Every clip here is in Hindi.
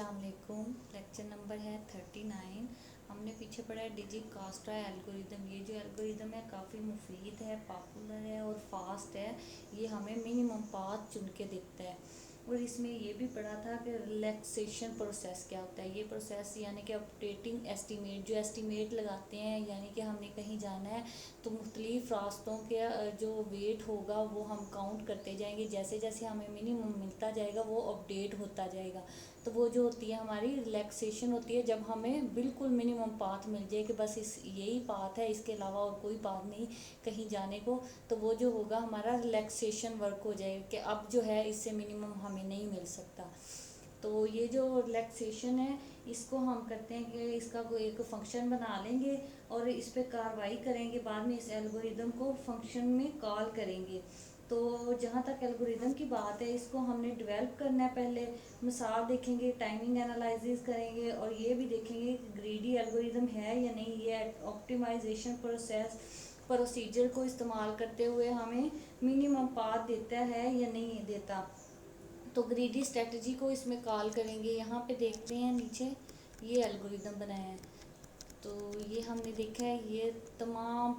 अस्सलाम वालेकुम। लेक्चर नंबर है 39। हमने पीछे पढ़ा है डिजिकास्ट्रा एल्गोरिदम। ये जो एल्गोरिदम है काफ़ी मुफीद है, पॉपुलर है और फास्ट है। ये हमें मिनिमम पाथ चुन के देता है। और इसमें ये भी पढ़ा था कि रिलैक्सेशन प्रोसेस क्या होता है। ये प्रोसेस यानी कि अपडेटिंग एस्टीमेट, जो एस्टीमेट लगाते हैं यानी कि हमने कहीं जाना है तो मुख्तलिफ रास्तों के जो वेट होगा वो हम काउंट करते जाएंगे। जैसे जैसे हमें मिनिमम मिलता जाएगा वो अपडेट होता जाएगा। तो वो जो होती है हमारी रिलैक्सेशन होती है, जब हमें बिल्कुल मिनिमम पाथ मिल जाए कि बस इस यही पाथ है, इसके अलावा और कोई पाथ नहीं कहीं जाने को, तो वो जो होगा हमारा रिलैक्सेशन वर्क हो जाएगा कि अब जो है इससे मिनिमम हमें नहीं मिल सकता। तो ये जो रिलैक्सेशन है इसको हम करते हैं कि इसका कोई एक फंक्शन बना लेंगे और इस पर कार्रवाई करेंगे, बाद में इस एल्गोरिदम को फंक्शन में कॉल करेंगे। तो जहाँ तक एल्गोरिदम की बात है इसको हमने डेवलप करना है। पहले मिसाल देखेंगे, टाइमिंग एनालिसिस करेंगे और ये भी देखेंगे कि ग्रीडी एल्गोरिदम है या नहीं। ये ऑप्टिमाइजेशन प्रोसीजर को इस्तेमाल करते हुए हमें मिनिमम पाथ देता है या नहीं देता। तो ग्रीडी स्ट्रेटजी को इसमें कॉल करेंगे। यहाँ पे देखते हैं नीचे ये एल्गोरिदम बनाया है। तो ये हमने देखा है, ये तमाम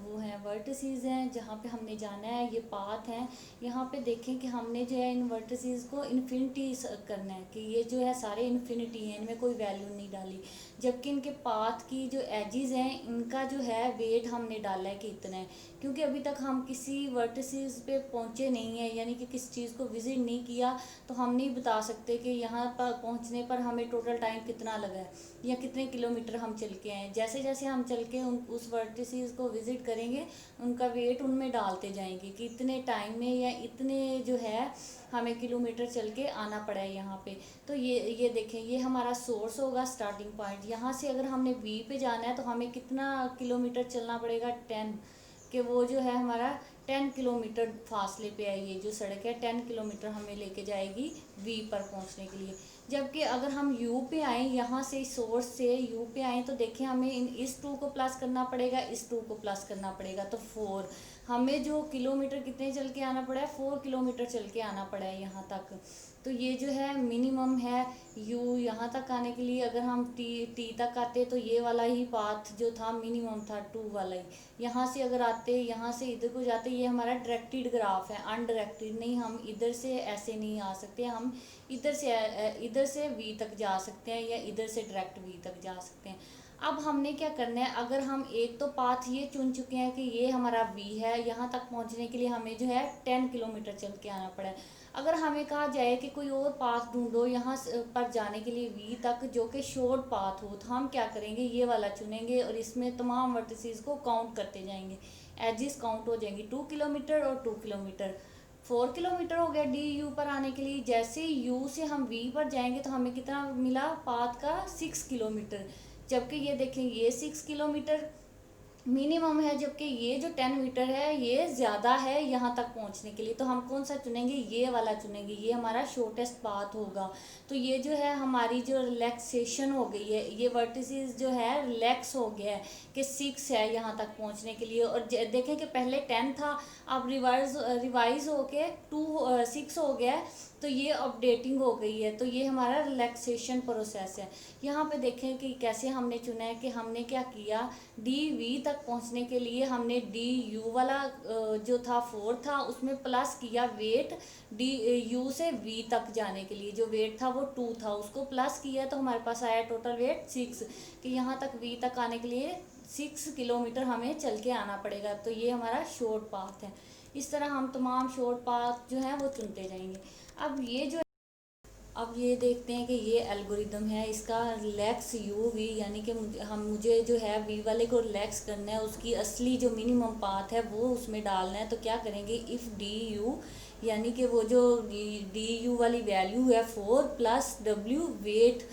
वो हैं वर्टिसेस हैं जहाँ पे हमने जाना है, ये पाथ हैं। यहाँ पे देखें कि हमने जो है इन वर्टिसेस को इन्फिनिटी करना है कि ये जो है सारे इन्फिनिटी हैं, इनमें कोई वैल्यू नहीं डाली। जबकि इनके पाथ की जो एजेस हैं इनका जो है वेट हमने डाला है कि इतना है, क्योंकि अभी तक हम किसी वर्टिसेस पे पहुँचे नहीं हैं, यानी कि किस चीज़ को विज़िट नहीं किया। तो हम नहीं बता सकते कि यहाँ पर पहुँचने पर हमें टोटल टाइम कितना लगा है या कितने किलोमीटर हम चल के आए। जैसे जैसे हम चल के उस वर्टिसेस को विज़िट करेंगे उनका वेट उनमें डालते जाएंगे कि इतने टाइम में या इतने जो है हमें किलोमीटर चल के आना पड़ा है यहाँ पे। तो ये देखें, ये हमारा सोर्स होगा, स्टार्टिंग पॉइंट। यहाँ से अगर हमने वी पे जाना है तो हमें कितना किलोमीटर चलना पड़ेगा, 10, कि वो जो है हमारा 10 किलोमीटर फासले पे है। ये जो सड़क है 10 किलोमीटर हमें लेके जाएगी वी पर पहुंचने के लिए। जबकि अगर हम यू पे आए, यहाँ से सोर्स से यू पे आए तो देखें हमें इस 2 को प्लस करना पड़ेगा, इस 2 को प्लस करना पड़ेगा, तो 4। हमें जो किलोमीटर कितने चल के आना पड़ा है, 4 किलोमीटर चल के आना पड़ा है यहाँ तक। तो ये जो है मिनिमम है यू यहाँ तक आने के लिए। अगर हम टी तक आते तो ये वाला ही पाथ जो था मिनिमम था, 2 वाला ही। यहाँ से अगर आते, यहाँ से इधर को जाते, ये हमारा डायरेक्टेड ग्राफ है, अनडायरेक्टेड नहीं। हम इधर से ऐसे नहीं आ सकते, हम इधर से वी तक जा सकते हैं या इधर से डायरेक्ट वी तक जा सकते हैं। अब हमने क्या करना है, अगर हम एक तो पाथ ये चुन चुके हैं कि ये हमारा वी है, यहाँ तक पहुँचने के लिए हमें जो है 10 किलोमीटर चल के आना पड़ा है। अगर हमें कहा जाए कि कोई और पाथ ढूंढो यहाँ पर जाने के लिए वी तक जो कि शॉर्ट पाथ हो, तो हम क्या करेंगे, ये वाला चुनेंगे और इसमें तमाम वर्टिसेस को काउंट करते जाएंगे। एजिस काउंट हो जाएंगी, 2 किलोमीटर और 2 किलोमीटर, 4 किलोमीटर हो गया डी यू पर आने के लिए। जैसे यू से हम वी पर जाएंगे तो हमें कितना मिला पाथ का, 6 किलोमीटर। जबकि ये देखें ये 6 किलोमीटर मिनिमम है, जबकि ये जो 10 मीटर है ये ज़्यादा है यहाँ तक पहुँचने के लिए। तो हम कौन सा चुनेंगे, ये वाला चुनेंगे, ये हमारा शॉर्टेस्ट पाथ होगा। तो ये जो है हमारी जो रिलैक्सेशन हो गई है, ये वर्टिसेस जो है रिलैक्स हो गया है कि 6 है यहाँ तक पहुँचने के लिए। और देखें कि पहले 10 था, अब रिवाइज होके 6 हो गया है। तो ये अपडेटिंग हो गई है। तो ये हमारा रिलैक्सेशन प्रोसेस है। यहाँ पे देखें कि कैसे हमने चुना है कि हमने क्या किया, डी वी तक पहुँचने के लिए हमने डी यू वाला जो था 4 था उसमें प्लस किया वेट। डी यू से वी तक जाने के लिए जो वेट था वो 2 था, उसको प्लस किया तो हमारे पास आया टोटल वेट 6। कि यहाँ तक वी तक आने के लिए 6 किलोमीटर हमें चल के आना पड़ेगा। तो ये हमारा शॉर्ट पाथ है। इस तरह हम तमाम शॉर्ट पाथ जो है वो चुनते जाएंगे। अब ये देखते हैं कि ये एल्गोरिदम है, इसका रिलैक्स यू वी, यानी कि मुझे जो है वी वाले को रिलैक्स करना है, उसकी असली जो मिनिमम पाथ है वो उसमें डालना है। तो क्या करेंगे, इफ़ डी यू, यानी कि वो जो डी यू वाली वैल्यू है 4 plus W weight,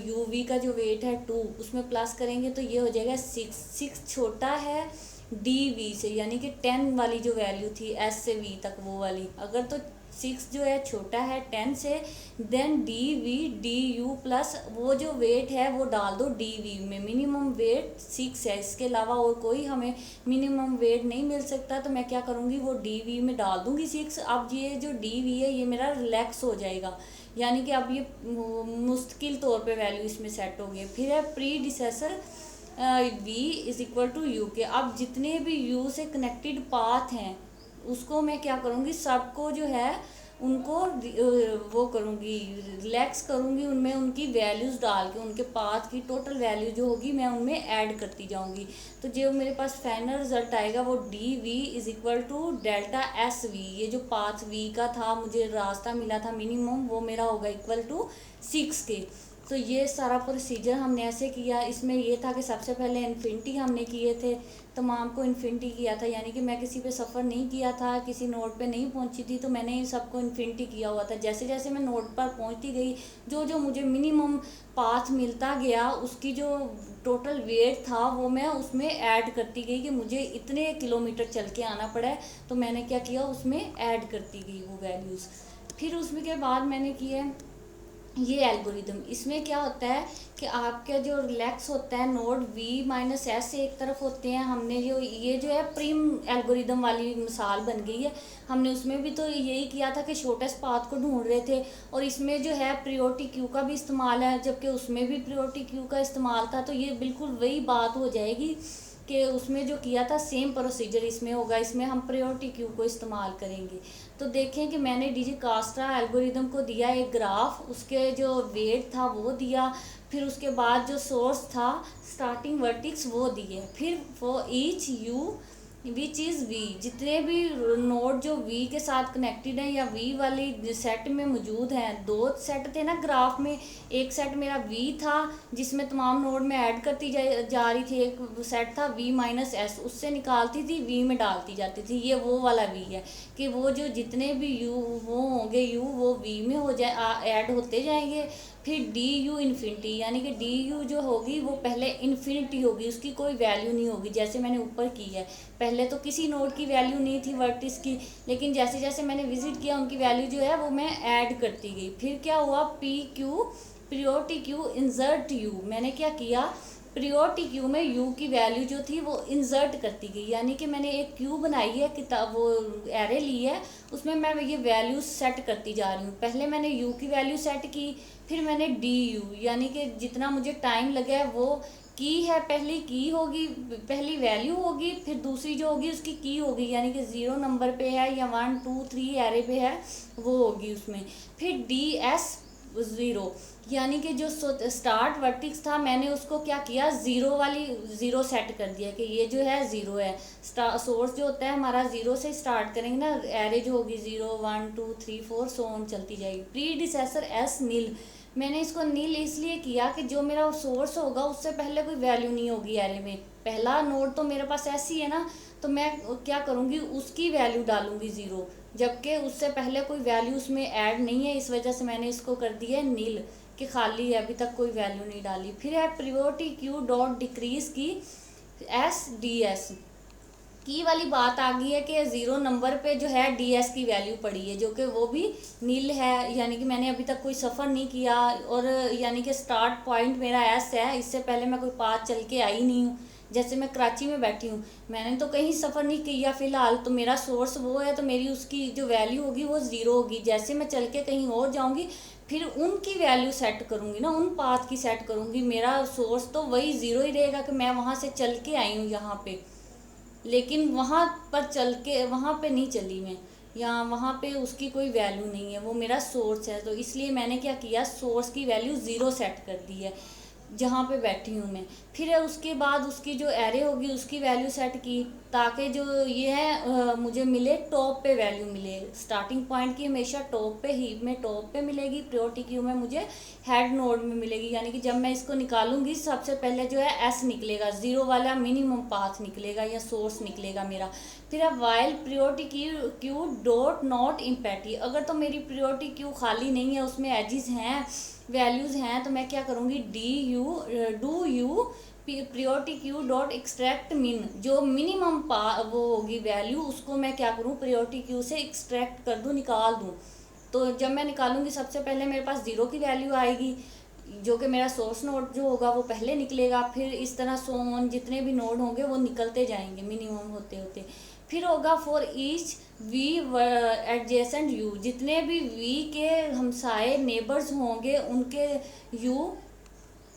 U V का जो वेट है 2, उसमें प्लस करेंगे तो ये हो जाएगा 6 छोटा है डी वी से, यानी कि 10 वाली जो वैल्यू थी एस से वी तक वो वाली। अगर तो 6 जो है छोटा है 10 से, then D V D U plus वो जो वेट है वो डाल दो डी वी में। मिनिमम वेट 6 है, इसके अलावा और कोई हमें मिनिमम वेट नहीं मिल सकता। तो मैं क्या करूँगी, वो डी वी में डाल दूँगी 6। अब ये जो डी वी है ये मेरा रिलैक्स हो जाएगा, यानी कि अब ये मुस्तकिल तौर पे वैल्यू इसमें सेट हो गई। फिर है predecessor V is equal to you के। अब जितने भी यू से कनेक्टेड पाथ हैं उसको मैं क्या करूँगी, सबको जो है उनको वो करूँगी, रिलैक्स करूँगी, उनमें उनकी वैल्यूज़ डाल के उनके पाथ की टोटल वैल्यू जो होगी मैं उनमें ऐड करती जाऊँगी। तो जो मेरे पास फाइनल रिजल्ट आएगा वो D V is equal to delta S V. ये जो पाथ वी का था, मुझे रास्ता मिला था मिनिमम, वो मेरा होगा इक्वल टू 6 के। तो ये सारा प्रोसीजर हमने ऐसे किया। इसमें ये था कि सबसे पहले इन्फिनिटी हमने किए थे, तमाम को इन्फिनिटी किया था, यानी कि मैं किसी पे सफ़र नहीं किया था, किसी नोड पे नहीं पहुंची थी, तो मैंने इन सबको इन्फिनिटी किया हुआ था। जैसे जैसे मैं नोड पर पहुंचती गई, जो जो मुझे मिनिमम पाथ मिलता गया उसकी जो टोटल वेट था वो मैं उसमें ऐड करती गई कि मुझे इतने किलोमीटर चल के आना पड़ा है, तो मैंने क्या किया, उसमें ऐड करती गई वो वैल्यूज़। फिर उसमें के बाद मैंने किया ये एल्गोरिदम। इसमें क्या होता है कि आपका जो रिलैक्स होता है नोड वी माइनस एस एक तरफ होते हैं। हमने जो ये जो है प्रीम एल्गोरिदम वाली मिसाल बन गई है। हमने उसमें भी तो यही किया था कि शॉर्टेस्ट पाथ को ढूंढ रहे थे, और इसमें जो है प्रायोरिटी क्यू का भी इस्तेमाल है, जबकि उसमें भी प्रायोरिटी क्यू का इस्तेमाल था। तो ये बिल्कुल वही बात हो जाएगी कि उसमें जो किया था सेम प्रोसीजर इसमें होगा। इसमें हम प्रायोरिटी क्यू को इस्तेमाल करेंगे। तो देखें कि मैंने डिजिकास्ट्रा एल्गोरिदम को दिया एक ग्राफ, उसके जो वेट था वो दिया, फिर उसके बाद जो सोर्स था स्टार्टिंग वर्टिक्स वो दिए, फिर for each U which is V, जितने भी नोड जो वी के साथ कनेक्टेड हैं या वी वाली सेट में मौजूद हैं। दो सेट थे ना ग्राफ में, एक सेट मेरा वी था जिसमें तमाम नोड में ऐड करती जा रही थी, एक सेट था वी माइनस एस, उससे निकालती थी वी में डालती जाती थी। ये वो वाला वी है कि वो जो जितने भी यू वो होंगे यू वो वी में हो जाए ऐड होते जाएंगे। फिर डी यू इन्फिनिटी, यानी कि डी यू जो होगी वो पहले इन्फिनिटी होगी, उसकी कोई वैल्यू नहीं होगी। जैसे मैंने ऊपर की है, पहले तो किसी नोड की वैल्यू नहीं थी वर्टिस की, लेकिन जैसे जैसे मैंने विजिट किया उनकी वैल्यू जो है वो मैं ऐड करती गई। फिर क्या हुआ, P Q priority queue insert you, मैंने क्या किया, प्रायोरिटी क्यू में यू की वैल्यू जो थी वो इंसर्ट करती गई। यानी कि मैंने एक क्यू बनाई है, किताब वो एरे ली है, उसमें मैं ये वैल्यू सेट करती जा रही हूँ। पहले मैंने यू की वैल्यू सेट की, फिर मैंने डी यू, यानी कि जितना मुझे टाइम लगा है वो की है, पहली की होगी, पहली वैल्यू होगी, फिर दूसरी जो होगी उसकी की होगी, यानी कि 0 नंबर पे है या 1 2 3 एरे पे है वो होगी उसमें। फिर डी एस 0, यानी कि जो स्टार्ट वर्टिक्स था मैंने उसको क्या किया, ज़ीरो वाली ज़ीरो सेट कर दिया कि ये जो है ज़ीरो है। सोर्स जो होता है हमारा ज़ीरो से स्टार्ट करेंगे ना, एरे जो होगी 0 1 2 3 4 सो ऑन चलती जाएगी। प्रीडिसेसर एस नील, मैंने इसको नील इसलिए किया कि जो मेरा सोर्स होगा उससे पहले कोई वैल्यू नहीं होगी एरे में। पहला नोड तो मेरे पास ऐसी है ना, तो मैं क्या करूँगी, उसकी वैल्यू डालूंगी 0, जबकि उससे पहले कोई वैल्यू उसमें ऐड नहीं है। इस वजह से मैंने इसको कर दिया नील कि खाली है, अभी तक कोई वैल्यू नहीं डाली। फिर है प्रायोरिटी क्यू डॉट डिक्रीज की एस डी एस की वाली बात आ गई है कि 0 नंबर पे जो है डी एस की वैल्यू पड़ी है, जो कि वो भी नील है, यानी कि मैंने अभी तक कोई सफ़र नहीं किया, और यानी कि स्टार्ट पॉइंट मेरा एस है, इससे पहले मैं कोई पाथ चल के आई नहीं हूँ। जैसे मैं कराची में बैठी हूँ, मैंने तो कहीं सफ़र नहीं किया फ़िलहाल, तो मेरा सोर्स वो है, तो मेरी उसकी जो वैल्यू होगी वो 0 होगी। जैसे मैं चल के कहीं और जाऊँगी फिर उनकी वैल्यू सेट करूँगी ना, उन पाथ की सेट करूँगी, मेरा सोर्स तो वही 0 ही रहेगा कि मैं वहाँ से चल के आई हूँ यहाँ पे, लेकिन वहाँ पर चल के वहाँ पे नहीं चली मैं, या वहाँ पे उसकी कोई वैल्यू नहीं है, वो मेरा सोर्स है। तो इसलिए मैंने क्या किया, सोर्स की वैल्यू 0 सेट कर दी है जहाँ पे बैठी हूँ मैं। फिर उसके बाद उसकी जो एरे होगी उसकी वैल्यू सेट की, ताकि जो ये है मुझे मिले टॉप पे वैल्यू मिले। स्टार्टिंग पॉइंट की हमेशा टॉप पे, हीप में टॉप पे मिलेगी, प्रायोरिटी क्यू में मुझे हेड नोड में मिलेगी। यानी कि जब मैं इसको निकालूंगी सबसे पहले जो है एस निकलेगा, 0 वाला मिनिमम पाथ निकलेगा या सोर्स निकलेगा मेरा। फिर अब while priority queue dot not empty, अगर तो मेरी प्रायोरिटी क्यू खाली नहीं है, उसमें एजिज हैं, वैल्यूज़ हैं, तो मैं क्या करूँगी, do you priority queue dot extract मिन, जो मिनिमम वो होगी वैल्यू उसको मैं क्या करूँ, प्रायोरिटी क्यू से एक्सट्रैक्ट कर दूँ, निकाल दूँ। तो जब मैं निकालूंगी सबसे पहले मेरे पास 0 की वैल्यू आएगी, जो कि मेरा सोर्स नोड जो होगा वो पहले निकलेगा। फिर इस तरह सो ऑन जितने भी नोड होंगे वो निकलते जाएंगे मिनिमम होते होते। फिर होगा for each V adjacent U, जितने भी वी के हमसाए नेबर्स होंगे उनके यू,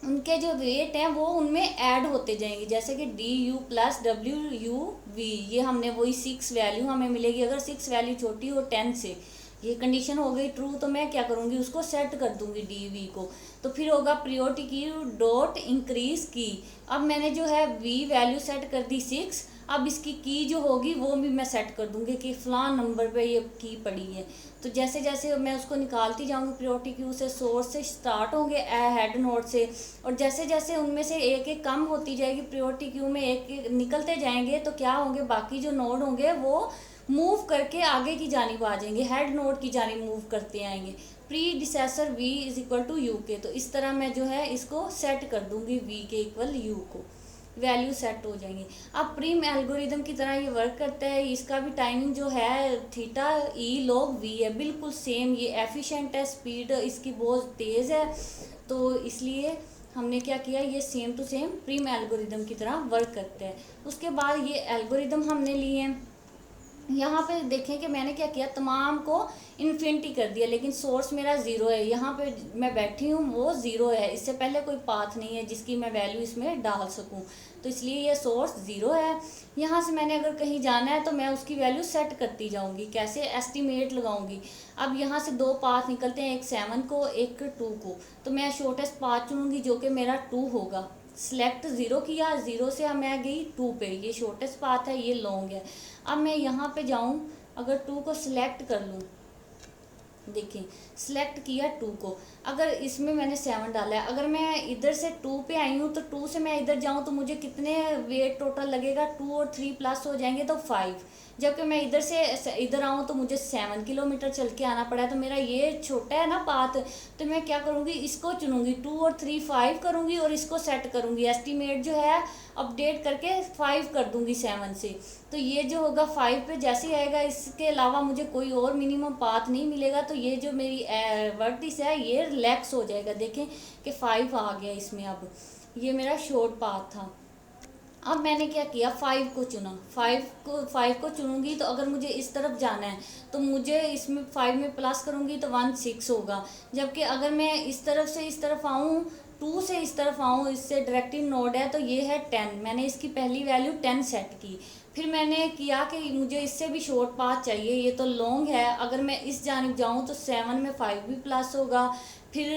उनके जो वेट हैं वो उनमें ऐड होते जाएंगे। जैसे कि D U plus W U V, ये हमने वही 6 वैल्यू हमें मिलेगी। अगर 6 वैल्यू छोटी हो 10 से, ये कंडीशन हो गई ट्रू, तो मैं क्या करूँगी, उसको सेट कर दूंगी डी वी को। तो फिर होगा प्रियोरिटी की डॉट इंक्रीज की। अब मैंने जो है वी वैल्यू सेट कर दी 6, अब इसकी की जो होगी वो भी मैं सेट कर दूंगी कि फ़लाँ नंबर पे ये की पड़ी है। तो जैसे जैसे मैं उसको निकालती जाऊंगी प्रियोरिटी क्यू से, सोर्स से स्टार्ट होंगे हेड नोड से, और जैसे जैसे उनमें से एक एक कम होती जाएगी प्रियोरिटी क्यू में, एक एक निकलते जाएंगे, तो क्या होंगे, बाकी जो नोड होंगे वो मूव करके आगे की जानिब आ जाएंगे, हेड नोड की जानिब मूव करते आएंगे। Predecessor v is equal to you के, तो इस तरह मैं जो है इसको सेट कर दूंगी वी के इक्वल यू को, वैल्यू सेट हो जाएंगी। अब प्रीम एल्गोरिदम की तरह ये वर्क करता है। इसका भी टाइमिंग जो है थीटा ई लॉग वी है, बिल्कुल सेम। ये एफिशिएंट है, स्पीड इसकी बहुत तेज़ है, तो इसलिए हमने क्या किया, ये same to same Prim algorithm की तरह वर्क करता है। उसके बाद ये एल्गोरिदम हमने लिए हैं। यहाँ पे देखें कि मैंने क्या किया, तमाम को इन्फिनिटी कर दिया, लेकिन सोर्स मेरा ज़ीरो है। यहाँ पे मैं बैठी हूँ वो ज़ीरो है, इससे पहले कोई पाथ नहीं है जिसकी मैं वैल्यू इसमें डाल सकूँ, तो इसलिए ये सोर्स ज़ीरो है। यहाँ से मैंने अगर कहीं जाना है तो मैं उसकी वैल्यू सेट करती जाऊँगी, कैसे, एस्टिमेट लगाऊँगी। अब यहाँ से 2 पाथ निकलते हैं, एक 7 को एक 2 को, तो मैं शॉर्टेस्ट पाथ चुनूँगी जो कि मेरा 2 होगा। सिलेक्ट ज़ीरो किया, ज़ीरो से मैं गई 2 पे, ये शॉर्टेस्ट पाथ है, ये लॉन्ग है। अब मैं यहाँ पे जाऊँ, अगर 2 को सिलेक्ट कर लूँ, देखिए सिलेक्ट किया 2 को, अगर इसमें मैंने 7 डाला है, अगर मैं इधर से 2 पे आई हूँ तो 2 से मैं इधर जाऊँ तो मुझे कितने वेट टोटल लगेगा, 2 और 3 प्लस हो जाएंगे तो 5। जबकि मैं इधर से इधर आऊँ तो मुझे 7 किलोमीटर चल के आना पड़ा है, तो मेरा ये छोटा है ना पाथ, तो मैं क्या करूँगी, इसको चुनूँगी, 2 और 3 5 करूँगी और इसको सेट करूँगी, एस्टीमेट जो है अपडेट करके 5 कर दूँगी 7 से। तो ये जो होगा 5 पे जैसे ही आएगा, इसके अलावा मुझे कोई और मिनिमम पाथ नहीं मिलेगा, तो ये जो मेरी वर्टिस है ये रिलैक्स हो जाएगा। देखें कि 5 आ गया इसमें, अब ये मेरा शॉर्ट पाथ था। अब मैंने क्या किया, 5 को चुना, 5 को चुनूंगी, तो अगर मुझे इस तरफ जाना है तो मुझे इसमें 5 में प्लस करूंगी तो 1 6 होगा। जबकि अगर मैं इस तरफ से इस तरफ आऊँ, 2 से इस तरफ आऊँ, इससे डायरेक्टिव नोड है तो ये है 10, मैंने इसकी पहली वैल्यू 10 सेट की। फिर मैंने किया कि मुझे इससे भी शॉर्ट पाथ चाहिए, ये तो लॉन्ग है, अगर मैं इस जानिब जाऊँ तो 7 में 5 भी प्लस होगा, फिर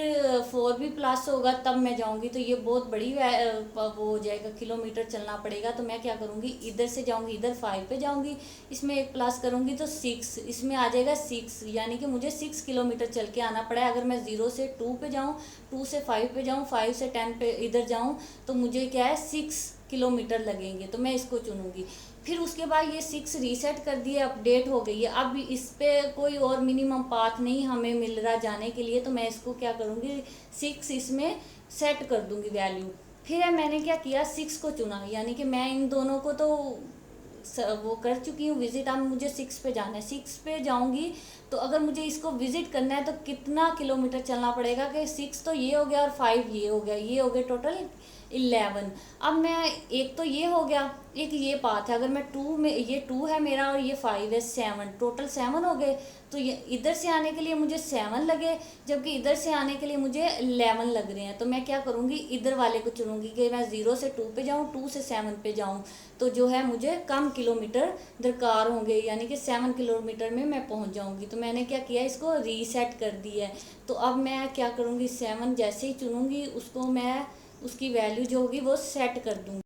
4 भी प्लस होगा, तब मैं जाऊंगी, तो ये बहुत बड़ी वो हो जाएगा, किलोमीटर चलना पड़ेगा। तो मैं क्या करूँगी, इधर से जाऊँगी, इधर 5 पे जाऊँगी, इसमें एक प्लस करूँगी तो 6, इसमें आ जाएगा 6, यानी कि मुझे 6 किलोमीटर चल के आना पड़ा है। अगर मैं 0 से 2 पे जाऊँ, 2 से 5 पे जाऊँ, 5 से 10 पे इधर जाऊँ, तो मुझे क्या है 6 किलोमीटर लगेंगे, तो मैं इसको चुनूँगी। फिर उसके बाद ये 6 रीसेट कर दिए, अपडेट हो गई है। अब इस पे कोई और मिनिमम पाथ नहीं हमें मिल रहा जाने के लिए, तो मैं इसको क्या करूँगी, 6 इसमें सेट कर दूँगी वैल्यू। फिर मैंने क्या किया, 6 को चुना, यानी कि मैं इन दोनों को तो वो कर चुकी हूँ विज़िट। अब मुझे 6 पे जाना है, 6 पे जाऊँगी तो अगर मुझे इसको विज़िट करना है तो कितना किलोमीटर चलना पड़ेगा, कि 6 तो ये हो गया और 5 ये हो गया, ये हो गया टोटल 11। अब मैं एक तो ये हो गया, एक ये पाथ है, अगर मैं 2 में, ये 2 है मेरा और ये 5 है, 7, टोटल 7 हो गए। तो ये इधर से आने के लिए मुझे 7 लगे, जबकि इधर से आने के लिए मुझे 11 लग रहे हैं। तो मैं क्या करूँगी, इधर वाले को चुनूँगी कि मैं 0 से 2 पे जाऊँ, 2 से 7 पे जाऊँ, तो जो है मुझे कम किलोमीटर दरकार होंगे, यानी कि 7 किलोमीटर में मैं पहुँच जाऊँगी। तो मैंने क्या किया, इसको रीसेट कर दिया है। तो अब मैं क्या करूँगी, 7 जैसे ही चुनूँगी उसको मैं उसकी वैल्यू जो होगी वो सेट कर दूँगी।